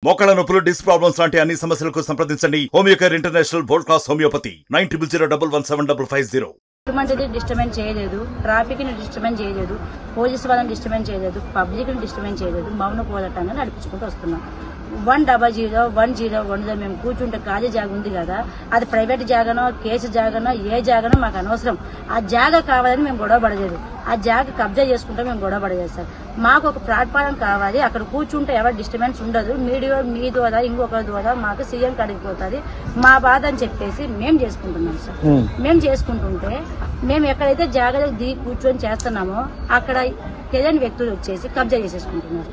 మోకాళ్ళ నొప్పులు, disc problems లాంటి అన్ని సమస్యలకు సంప్రదించండి Homeocare international world class homeopathy 9001175550. Government disturbance చేయలేదు, ట్రాఫిక్ ని డిస్టర్బెన్స్ చేయలేదు, పోలీసు వాళ్ళని డిస్టర్బెన్స్ చేయలేదు, పబ్లిక్ ని డిస్టర్బెన్స్ చేయలేదు. మౌన పోరాటంగా నడిపించుకుంటూ వస్తున్నాం. 100, 101లో మేము కూర్చుంటే ఖాళీ జాగా ఉంది కదా, అది ప్రైవేట్ జాగానో కేసు జాగానో ఏ జాగానో మాకు అనవసరం. ఆ జాగా కావాలని మేము గొడవ పడలేదు. ఆ జాగా కబ్జా చేసుకుంటే మేము గొడవ పడలేదు సార్. మాకు ఒక ప్లాట్ఫారం కావాలి, అక్కడ కూర్చుంటే ఎవరు డిస్టర్బెన్స్ ఉండదు. మీడియా మీ ద్వారా ఇంకొకరి ద్వారా మాకు సీఎం కాడికి పోతుంది మా బాధ అని చెప్పేసి మేము చేసుకుంటున్నాం సార్. మేము చేసుకుంటుంటే మేము ఎక్కడైతే జాగ్రత్తగా దిగి కూర్చొని చేస్తున్నామో అక్కడ తెలియని వ్యక్తులు వచ్చేసి కబ్జా చేసేసుకుంటున్నారు.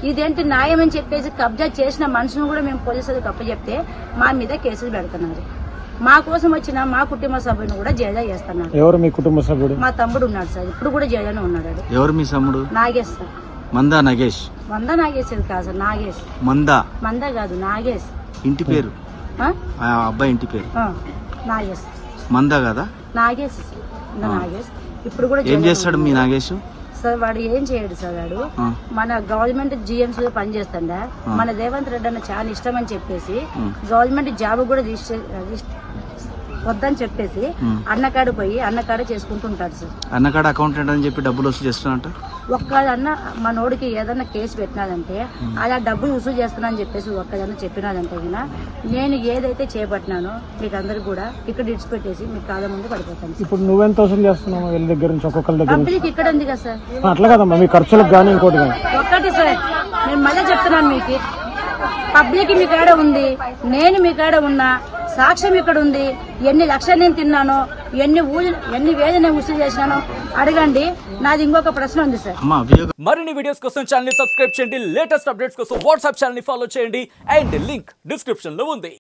ఇదేంటి న్యాయం అని చెప్పేసి కబ్జా చేసిన మనుషులను కూడా మేము పోలీసులకు అప్పచెప్తే మా మీద కేసులు పెడుతున్నారు. మా కోసం వచ్చిన మా కుటుంబ సభ్యుని కూడా జైల్లో చేస్తున్నారు. ఎవరు మీ కుటుంబ సభ్యుడు? మా తమ్ముడు ఉన్నాడు సార్, ఇప్పుడు కూడా జైల్లోనే ఉన్నాడు. ఎవరు మీ తమ్ముడు? నాగేష్ సార్. మందా నాగేష్? మందా నాగేష్ కాదు సార్, నాగేష్. మందా కాదు, నాగేష్ ఇంటి పేరు. అబ్బాయి ఇంటి పేరు నాగేష్. మందా కదా? నాగేష్. నాగేష్ ఇప్పుడు కూడా ఏం చేస్తాడు మీ నాగేష్ సార్? వాడు ఏం చేయడు సార్. వాడు మన గవర్నమెంట్ జిఎంసీ లో పనిచేస్తుండ మన రేవంత్ రెడ్డి అన్న చాలా ఇష్టం అని చెప్పేసి గవర్నమెంట్ జాబ్ కూడా వద్దని చెప్పేసి అన్నకాడ పోయి అన్నకాడ చేసుకుంటుంటాడు సార్. అన్నకాడ అకౌంటెంట్ అని చెప్పి డబ్బులు వసూలు చేస్తున్నట్ట. ఒక్కదన్న మనోడికి ఏదన్నా కేసు పెట్టినాదంటే అలా డబ్బులు వసూలు చేస్తున్నానని చెప్పేసి ఒక్కదన్నా చెప్పినాదంటే నేను ఏదైతే చేపట్టినానో మీకు అందరు కూడా ఇక్కడ ఇడిచిపెట్టేసి మీ కాళ్ళ ముందు పడిపోతాను. ఇప్పుడు నువ్వెంత వసూలు చేస్తున్నావు వీళ్ళ దగ్గర నుంచి? ఒక్కొక్కరి దగ్గర పబ్లిక్ ఇక్కడ ఉంది కదా సార్. అట్లా కదమ్మా, మీ ఖర్చులకు కానీ ఇంకోటి కానీ. ఒక్కటి సార్ నేను మళ్ళీ చెప్తున్నాను, మీకు పబ్లిక్ మీ కాడ ఉంది, నేను మీ కాడ ఉన్నా, సాక్ష్యం ఇక్కడ ఉంది. ఎన్ని లక్షలు నేను తిన్నానో, ఎన్ని వేలు నేను వసూలు చేసినానో అడగండి. నాది ఇంకొక ప్రశ్న ఉంది సార్. మరిన్ని వీడియోస్ కోసం ఛానల్ ని సబ్స్క్రైబ్ చేయండి, లేటెస్ట్ అప్డేట్స్ కోసం వాట్సాప్ ఛానల్ ని ఫాలో చేయండి, అండ్ లింక్ డిస్క్రిప్షన్ లో ఉంది.